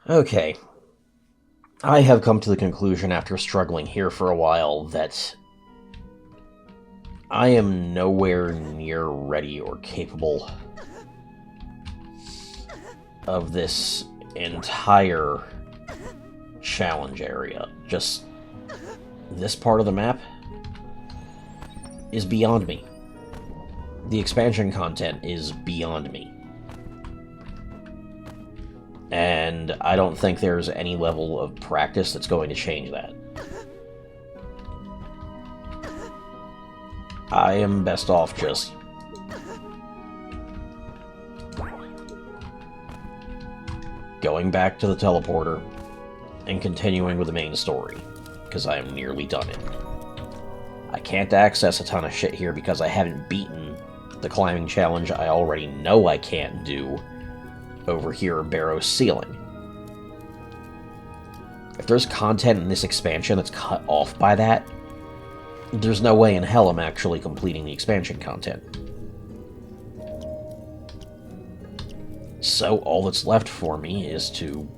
Okay. I have come to the conclusion after struggling here for a while that I am nowhere near ready or capable of this entire challenge area. Just this part of the map is beyond me. The expansion content is beyond me. And I don't think there's any level of practice that's going to change that. I am best off just going back to the teleporter and continuing with the main story, because I am nearly done it. I can't access a ton of shit here because I haven't beaten the climbing challenge I already know I can't do over here in Barrow's ceiling. If there's content in this expansion that's cut off by that, there's no way in hell I'm actually completing the expansion content. So all that's left for me is to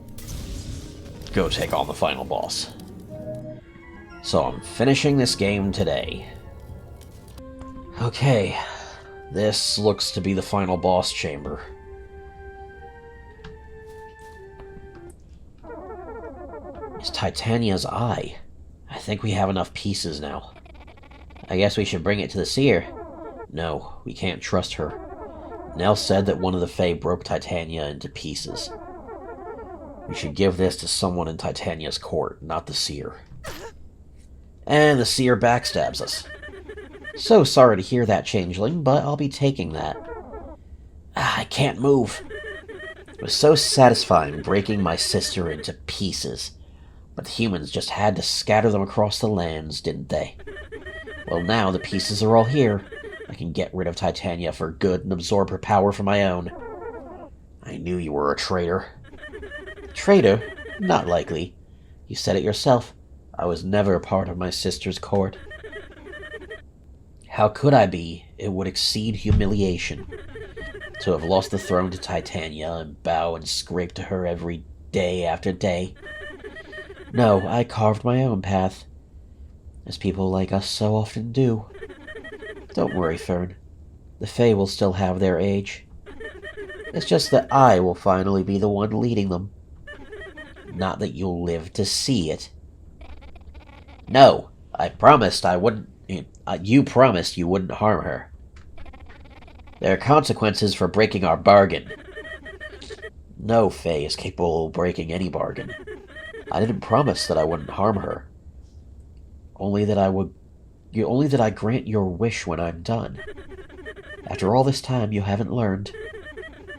go take on the final boss. So I'm finishing this game today. Okay, this looks to be the final boss chamber. It's Titania's eye. I think we have enough pieces now. I guess we should bring it to the Seer. No, we can't trust her. Nell said that one of the Fae broke Titania into pieces. We should give this to someone in Titania's court, not the Seer. And the Seer backstabs us. So sorry to hear that, Changeling, but I'll be taking that. I can't move. It was so satisfying breaking my sister into pieces. But the humans just had to scatter them across the lands, didn't they? Well, now the pieces are all here. I can get rid of Titania for good and absorb her power for my own. I knew you were a traitor. Traitor? Not likely. You said it yourself. I was never a part of my sister's court. How could I be? It would exceed humiliation. To have lost the throne to Titania and bow and scrape to her every day after day. No, I carved my own path, as people like us so often do. Don't worry, Fern. The Fae will still have their age. It's just that I will finally be the one leading them. Not that you'll live to see it. No, I promised I wouldn't... you promised you wouldn't harm her. There are consequences for breaking our bargain. No Fae is capable of breaking any bargain. I didn't promise that I wouldn't harm her. Only that I grant your wish when I'm done. After all this time, you haven't learned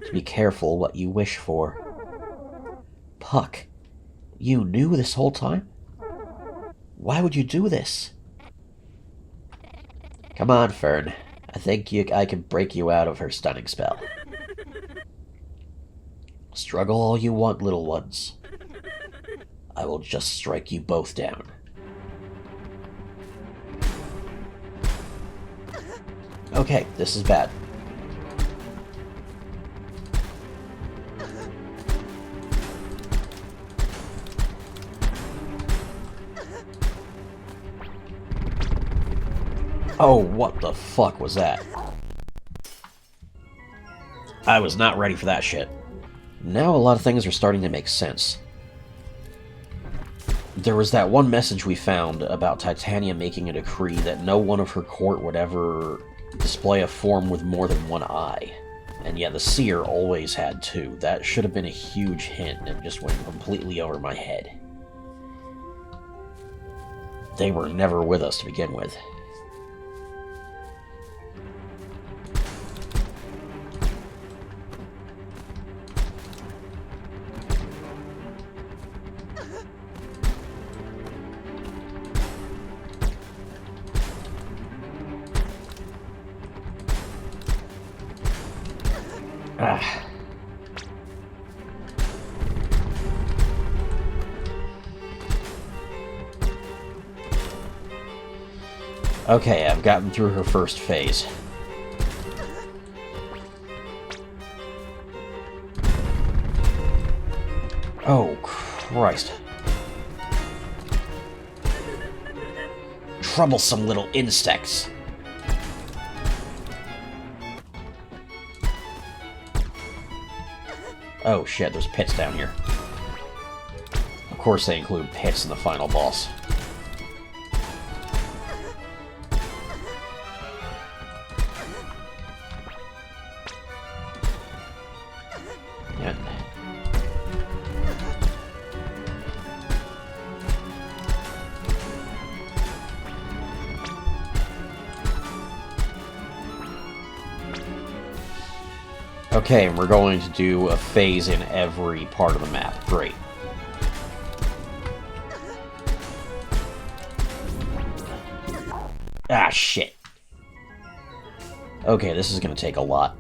to be careful what you wish for. Puck, you knew this whole time? Why would you do this? Come on, Fern. I think I can break you out of her stunning spell. Struggle all you want, little ones. I will just strike you both down. Okay, this is bad. Oh, what the fuck was that? I was not ready for that shit. Now a lot of things are starting to make sense. There was that one message we found about Titania making a decree that no one of her court would ever display a form with more than one eye. And yet the Seer always had two. That should have been a huge hint and just went completely over my head. They were never with us to begin with. Ah. Okay, I've gotten through her first phase. Oh, Christ. Troublesome little insects. Oh shit, there's pits down here. Of course they include pits in the final boss. Yeah. Okay, we're going to do a phase in every part of the map. Great. Ah, shit. Okay, this is going to take a lot.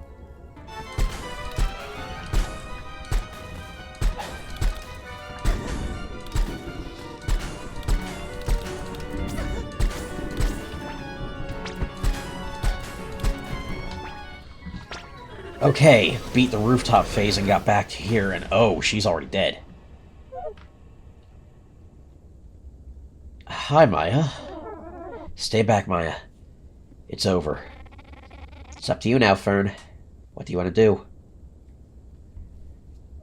Okay, beat the rooftop phase and got back to here, and oh, she's already dead. Hi, Maya. Stay back, Maya. It's over. It's up to you now, Fern. What do you want to do?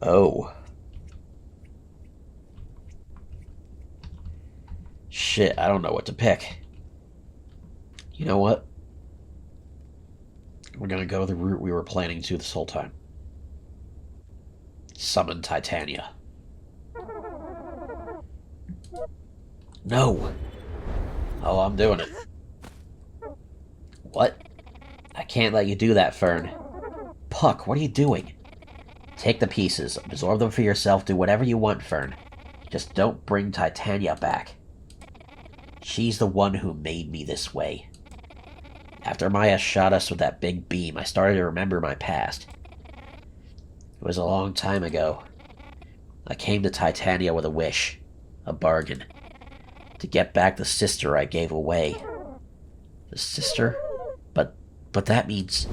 Oh. Shit, I don't know what to pick. You know what? We're gonna go the route we were planning to this whole time. Summon Titania. No! Oh, I'm doing it. What? I can't let you do that, Fern. Puck, what are you doing? Take the pieces, absorb them for yourself, do whatever you want, Fern. Just don't bring Titania back. She's the one who made me this way. After Maya shot us with that big beam, I started to remember my past. It was a long time ago. I came to Titania with a wish, a bargain, to get back the sister I gave away. The sister? But that means...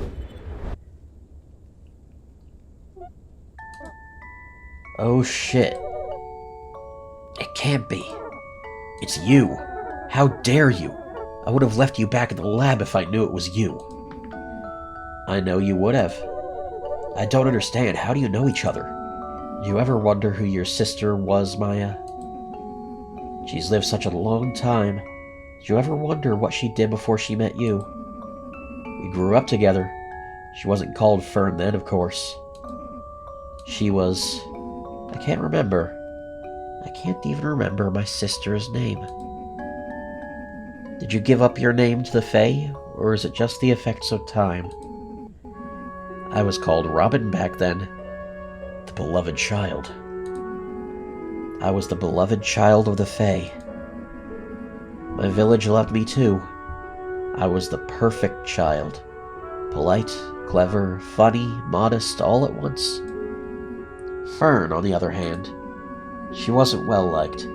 Oh shit. It can't be. It's you. How dare you? I would have left you back in the lab if I knew it was you. I know you would have. I don't understand. How do you know each other? Do you ever wonder who your sister was, Maya? She's lived such a long time. Did you ever wonder what she did before she met you? We grew up together. She wasn't called Fern then, of course. She was... I can't remember. I can't even remember my sister's name. Did you give up your name to the Fae, or is it just the effects of time? I was called Robin back then, the beloved child. I was the beloved child of the Fae. My village loved me too. I was the perfect child. Polite, clever, funny, modest, all at once. Fern, on the other hand, she wasn't well liked.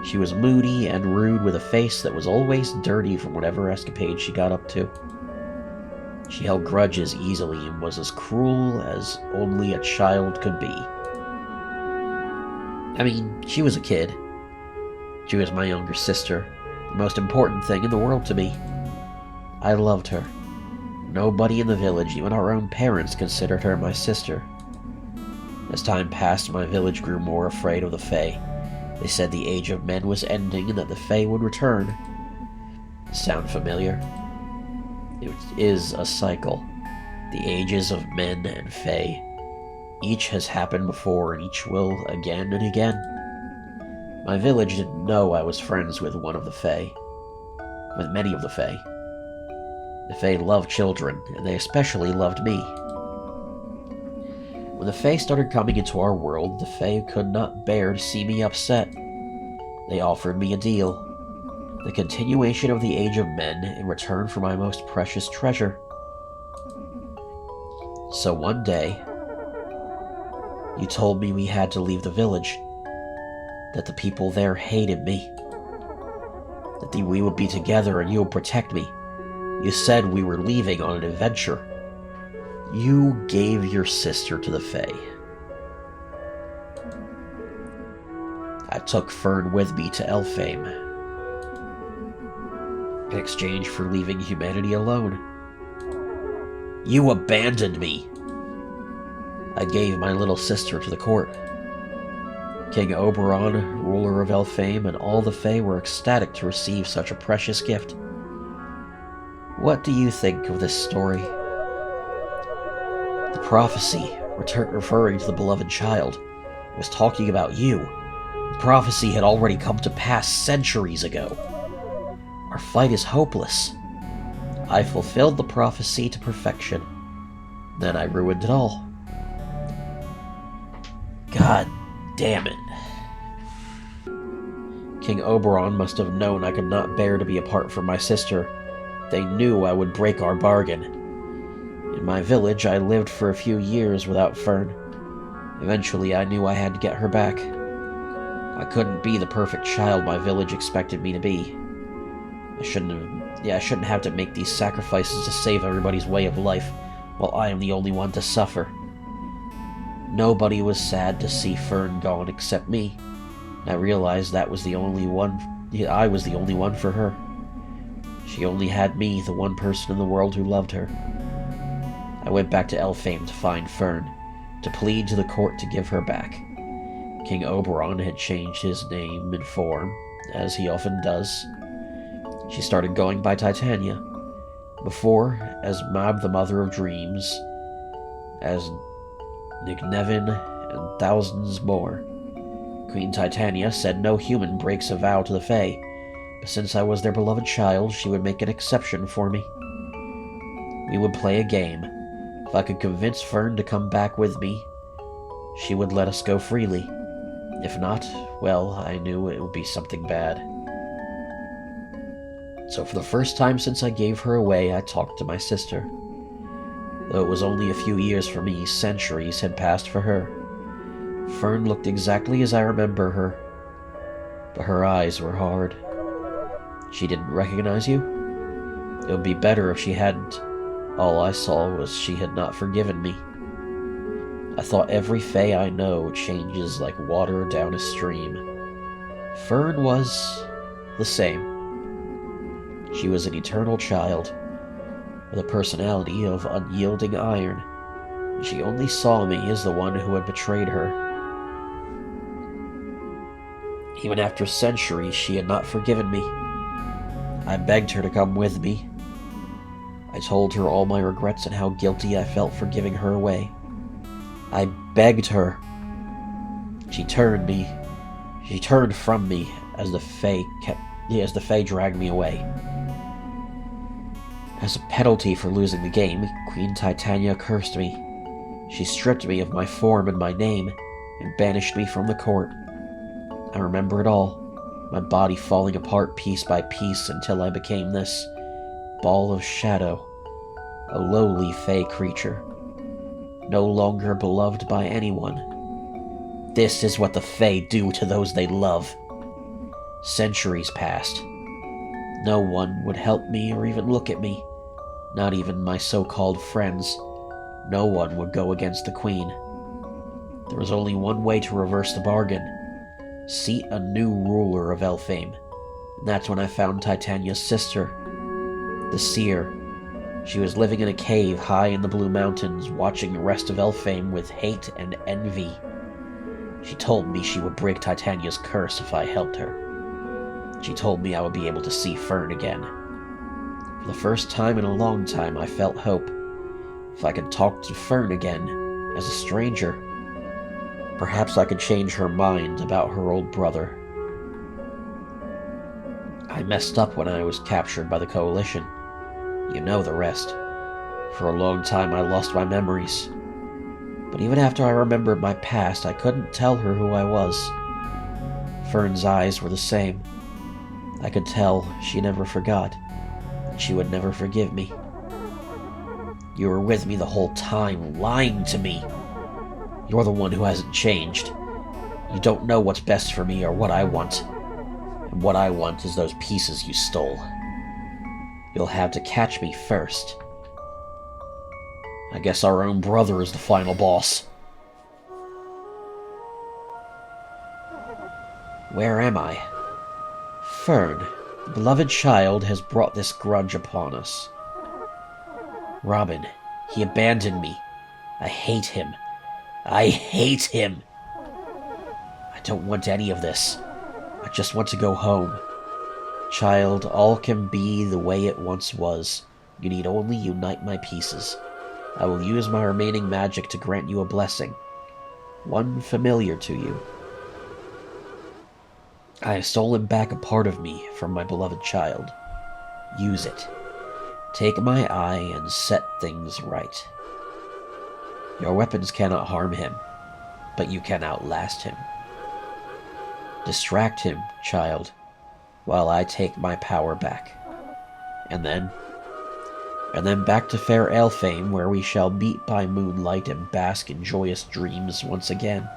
She was moody and rude with a face that was always dirty from whatever escapade she got up to. She held grudges easily and was as cruel as only a child could be. I mean, she was a kid. She was my younger sister, the most important thing in the world to me. I loved her. Nobody in the village, even our own parents, considered her my sister. As time passed, my village grew more afraid of the Fae. They said the age of men was ending and that the Fae would return. Sound familiar? It is a cycle. The ages of men and Fae. Each has happened before and each will again and again. My village didn't know I was friends with one of the Fae. With many of the Fae. The Fae loved children, and they especially loved me. When the Fae started coming into our world, the Fae could not bear to see me upset. They offered me a deal. The continuation of the Age of Men in return for my most precious treasure. So one day, you told me we had to leave the village. That the people there hated me. That we would be together and you would protect me. You said we were leaving on an adventure. You gave your sister to the Fae. I took Fern with me to Elfame, in exchange for leaving humanity alone. You abandoned me! I gave my little sister to the court. King Oberon, ruler of Elfame, and all the Fae were ecstatic to receive such a precious gift. What do you think of this story? The prophecy, referring to the beloved child, was talking about you. The prophecy had already come to pass centuries ago. Our fight is hopeless. I fulfilled the prophecy to perfection. Then I ruined it all. God damn it. King Oberon must have known I could not bear to be apart from my sister. They knew I would break our bargain. In my village, I lived for a few years without Fern. Eventually, I knew I had to get her back. I couldn't be the perfect child my village expected me to be. I shouldn't have to make these sacrifices to save everybody's way of life, while I am the only one to suffer. Nobody was sad to see Fern gone except me. I realized I was the only one for her. She only had me, the one person in the world who loved her. I went back to Elfame to find Fern, to plead to the court to give her back. King Oberon had changed his name and form, as he often does. She started going by Titania. Before, as Mab the Mother of Dreams, as Nignevin, and thousands more. Queen Titania said no human breaks a vow to the Fae, but since I was their beloved child, she would make an exception for me. We would play a game. If I could convince Fern to come back with me, she would let us go freely. If not, well, I knew it would be something bad. So for the first time since I gave her away, I talked to my sister. Though it was only a few years for me, centuries had passed for her. Fern looked exactly as I remember her, but her eyes were hard. She didn't recognize you? It would be better if she hadn't. All I saw was she had not forgiven me. I thought every Fae I know changes like water down a stream. Fern was the same. She was an eternal child, with a personality of unyielding iron, and she only saw me as the one who had betrayed her. Even after centuries, she had not forgiven me. I begged her to come with me. I told her all my regrets and how guilty I felt for giving her away. I begged her. She turned from me as the Fae dragged me away. As a penalty for losing the game, Queen Titania cursed me. She stripped me of my form and my name, and banished me from the court. I remember it all, my body falling apart piece by piece until I became this ball of shadow, a lowly Fae creature, no longer beloved by anyone. This is what the Fae do to those they love. Centuries passed. No one would help me or even look at me, not even my so-called friends. No one would go against the Queen. There was only one way to reverse the bargain: seat a new ruler of Elfame. And that's when I found Titania's sister, the Seer. She was living in a cave high in the Blue Mountains, watching the rest of Elfame with hate and envy. She told me she would break Titania's curse if I helped her. She told me I would be able to see Fern again. For the first time in a long time, I felt hope. If I could talk to Fern again, as a stranger, perhaps I could change her mind about her old brother. I messed up when I was captured by the Coalition. You know the rest. For a long time I lost my memories. But even after I remembered my past, I couldn't tell her who I was. Fern's eyes were the same. I could tell she never forgot, and she would never forgive me. You were with me the whole time, lying to me. You're the one who hasn't changed. You don't know what's best for me or what I want. And what I want is those pieces you stole. You'll have to catch me first. I guess our own brother is the final boss. Where am I? Fern, the beloved child has brought this grudge upon us. Robin, he abandoned me. I hate him. I hate him! I don't want any of this. I just want to go home. Child, all can be the way it once was. You need only unite my pieces. I will use my remaining magic to grant you a blessing. One familiar to you. I have stolen back a part of me from my beloved child. Use it. Take my eye and set things right. Your weapons cannot harm him, but you can outlast him. Distract him, child, while I take my power back. And then back to fair Elfame, where we shall meet by moonlight and bask in joyous dreams once again.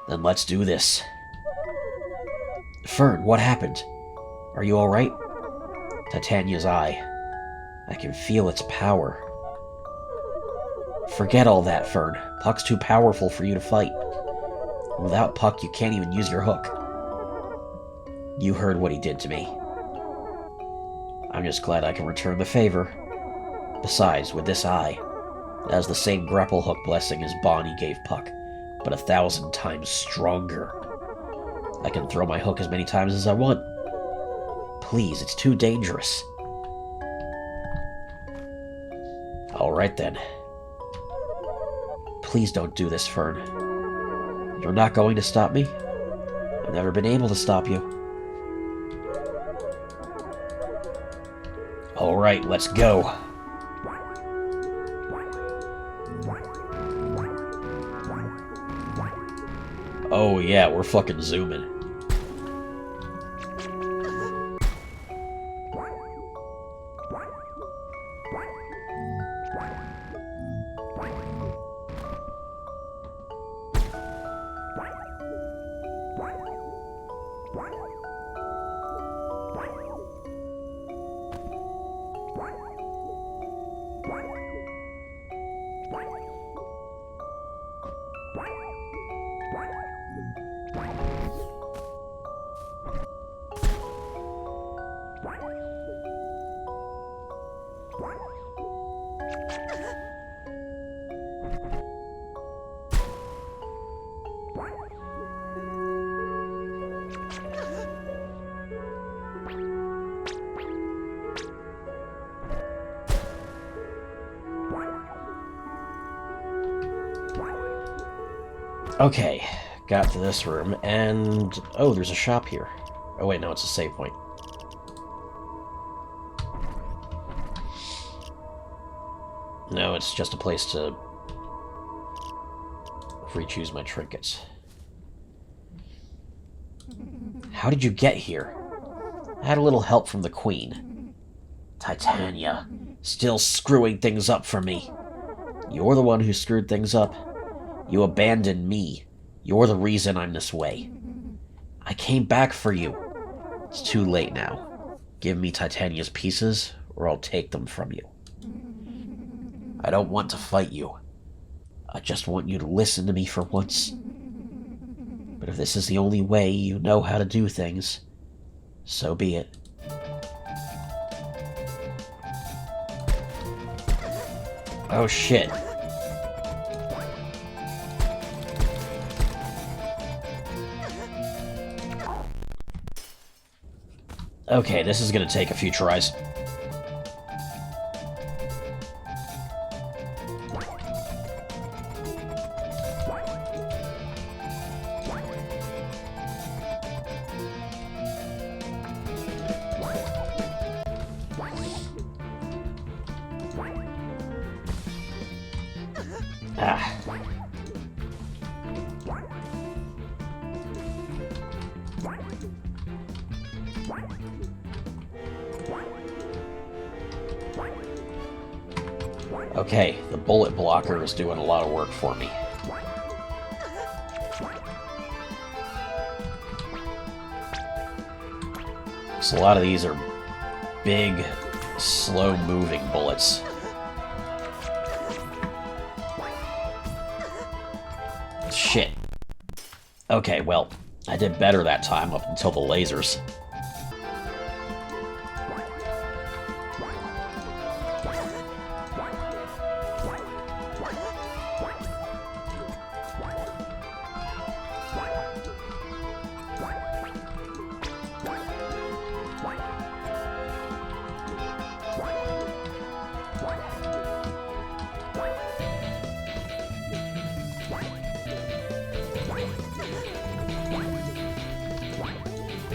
Then let's do this. Fern, what happened? Are you alright? Titania's eye. I can feel its power. Forget all that, Fern. Puck's too powerful for you to fight. Without Puck, you can't even use your hook. You heard what he did to me. I'm just glad I can return the favor. Besides, with this eye, it has the same grapple hook blessing as Bonnie gave Puck, but 1,000 times stronger. I can throw my hook as many times as I want. Please, it's too dangerous. Alright then. Please don't do this, Fern. You're not going to stop me? I've never been able to stop you. Alright, let's go. Oh yeah, we're fucking zooming. Okay, got to this room, and... oh, there's a shop here. Oh wait, no, it's a save point. No, it's just a place to re-choose my trinkets. How did you get here? I had a little help from the Queen. Titania, still screwing things up for me. You're the one who screwed things up. You abandoned me. You're the reason I'm this way. I came back for you. It's too late now. Give me Titania's pieces, or I'll take them from you. I don't want to fight you. I just want you to listen to me for once. But if this is the only way you know how to do things, so be it. Oh shit. Okay, this is gonna take a few tries. Ah. Okay, the bullet blocker is doing a lot of work for me. So a lot of these are big, slow-moving bullets. Shit. Okay, well, I did better that time up until the lasers.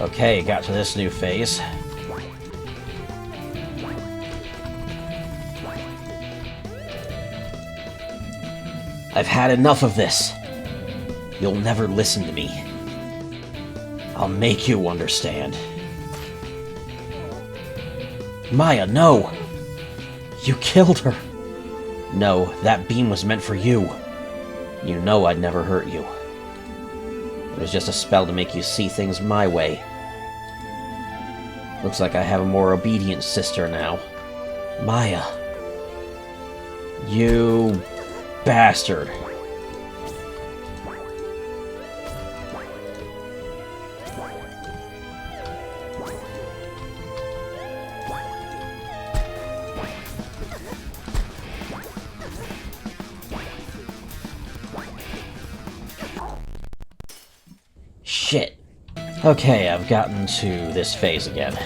Okay, got to this new phase. I've had enough of this. You'll never listen to me. I'll make you understand. Maya, no! You killed her! No, that beam was meant for you. You know I'd never hurt you. It was just a spell to make you see things my way. Looks like I have a more obedient sister now. Maya. You bastard. Shit. Okay, I've gotten to this phase again.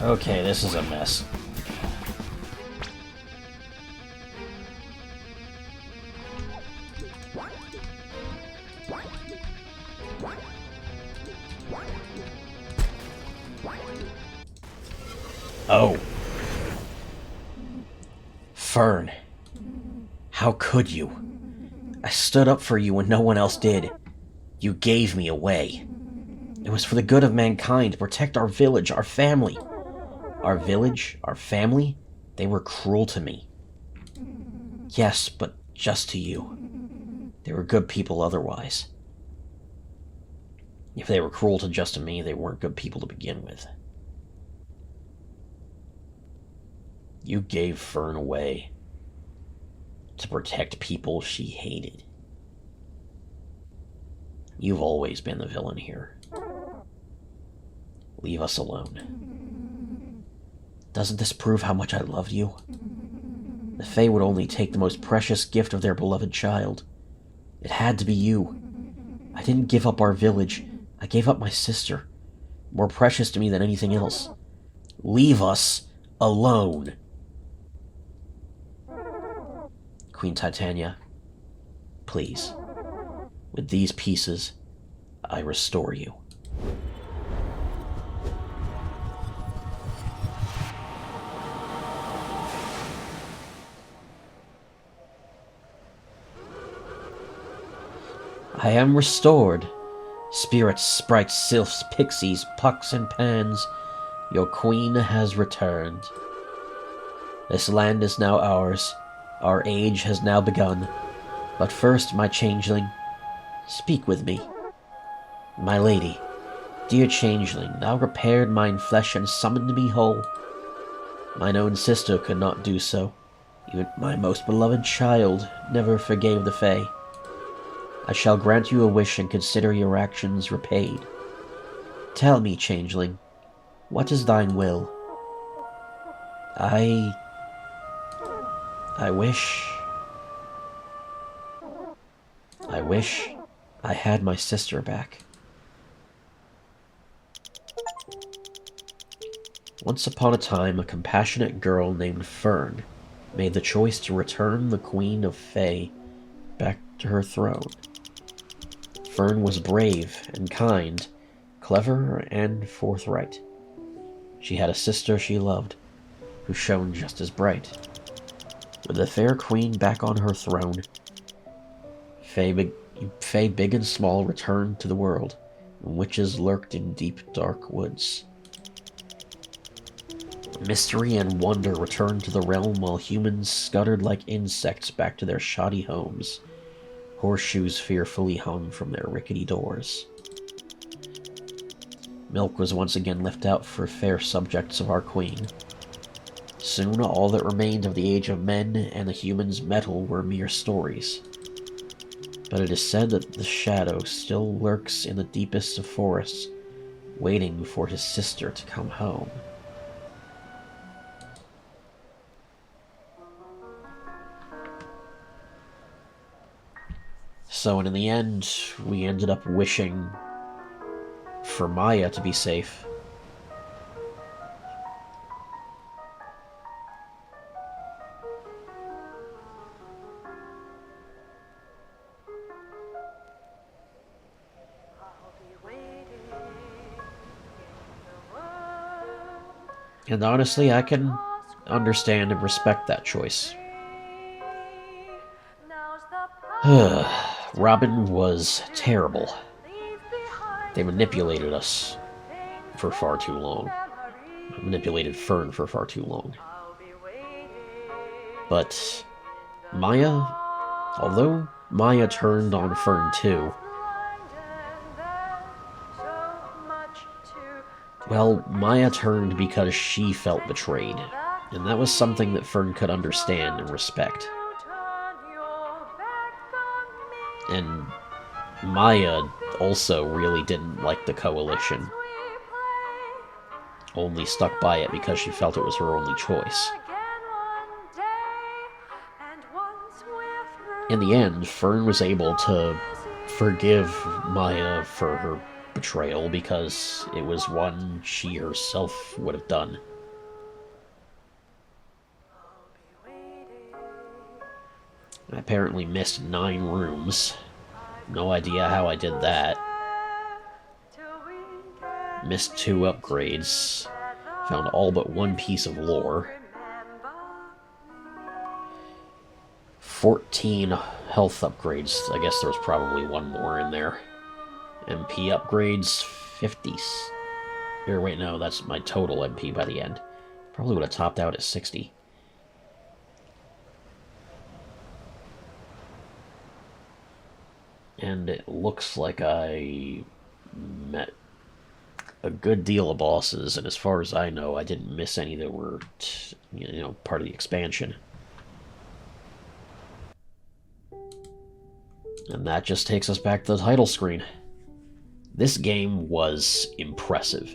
Okay, this is a mess. Oh. Fern. How could you? I stood up for you when no one else did. You gave me away. It was for the good of mankind, to protect our village, our family. Our village, our family, they were cruel to me. Yes, but just to you. They were good people otherwise. If they were cruel to just me, they weren't good people to begin with. You gave Fern away to protect people she hated. You've always been the villain here. Leave us alone. Doesn't this prove how much I loved you? The Fae would only take the most precious gift of their beloved child. It had to be you. I didn't give up our village. I gave up my sister. More precious to me than anything else. Leave us alone. Queen Titania, please. With these pieces, I restore you. I am restored. Spirits, sprites, sylphs, pixies, pucks, and pans, your queen has returned. This land is now ours. Our age has now begun. But first, my changeling, speak with me. My lady, dear changeling, thou repaired mine flesh and summoned me whole. Mine own sister could not do so. Even my most beloved child never forgave the Fae. I shall grant you a wish and consider your actions repaid. Tell me, changeling, what is thine will? I wish I had my sister back. Once upon a time, a compassionate girl named Fern made the choice to return the Queen of Fae back to her throne. Fern was brave and kind, clever and forthright. She had a sister she loved, who shone just as bright. With the fair queen back on her throne, Fae big and small returned to the world, and witches lurked in deep, dark woods. Mystery and wonder returned to the realm while humans scuttered like insects back to their shoddy homes. Horseshoes fearfully hung from their rickety doors. Milk was once again left out for fair subjects of our queen. Soon all that remained of the age of men and the humans' metal were mere stories. But it is said that the shadow still lurks in the deepest of forests, waiting for his sister to come home. So, in the end, we ended up wishing for Maya to be safe. And honestly, I can understand and respect that choice. Robin was terrible. They manipulated us for far too long. Manipulated Fern for far too long. But Maya, although Maya turned on Fern too, well, Maya turned because she felt betrayed, and that was something that Fern could understand and respect. And Maya also really didn't like the coalition. Only stuck by it because she felt it was her only choice. In the end, Fern was able to forgive Maya for her betrayal because it was one she herself would have done. I apparently missed 9 rooms. No idea how I did that. Missed 2 upgrades. Found all but 1 piece of lore. 14 health upgrades. I guess there was probably 1 more in there. MP upgrades, 50. Or wait, no, that's my total MP by the end. Probably would have topped out at 60. And it looks like I met a good deal of bosses, and as far as I know, I didn't miss any that were, part of the expansion. And that just takes us back to the title screen. This game was impressive.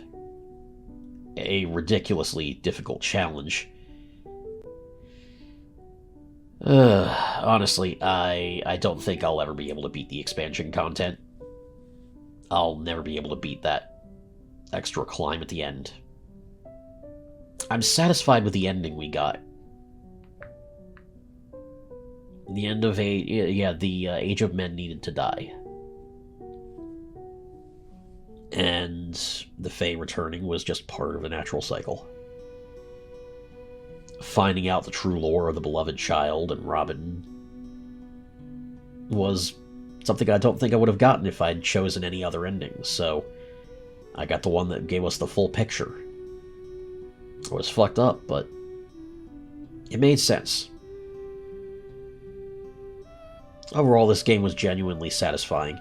A ridiculously difficult challenge. Honestly, I don't think I'll ever be able to beat the expansion content. I'll never be able to beat that extra climb at the end. I'm satisfied with the ending we got. The end of the Age of Men needed to die. And the Fae returning was just part of the natural cycle. Finding out the true lore of the beloved child and Robin was something I don't think I would have gotten if I'd chosen any other ending, so I got the one that gave us the full picture. It was fucked up, but it made sense. Overall, this game was genuinely satisfying.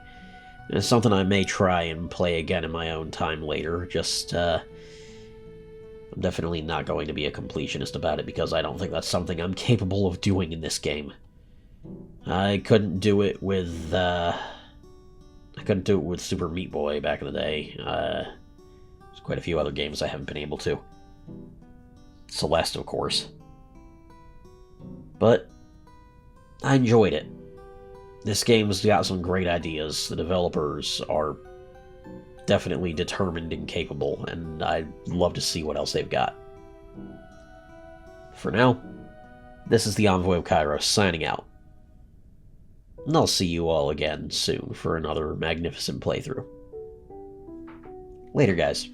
It's something I may try and play again in my own time later, I'm definitely not going to be a completionist about it because I don't think that's something I'm capable of doing in this game. I couldn't do it with Super Meat Boy back in the day. There's quite a few other games I haven't been able to. Celeste, of course. But I enjoyed it. This game's got some great ideas. The developers are definitely determined and capable, and I'd love to see what else they've got. For now, this is the Envoy of Kairos signing out. And I'll see you all again soon for another magnificent playthrough. Later, guys.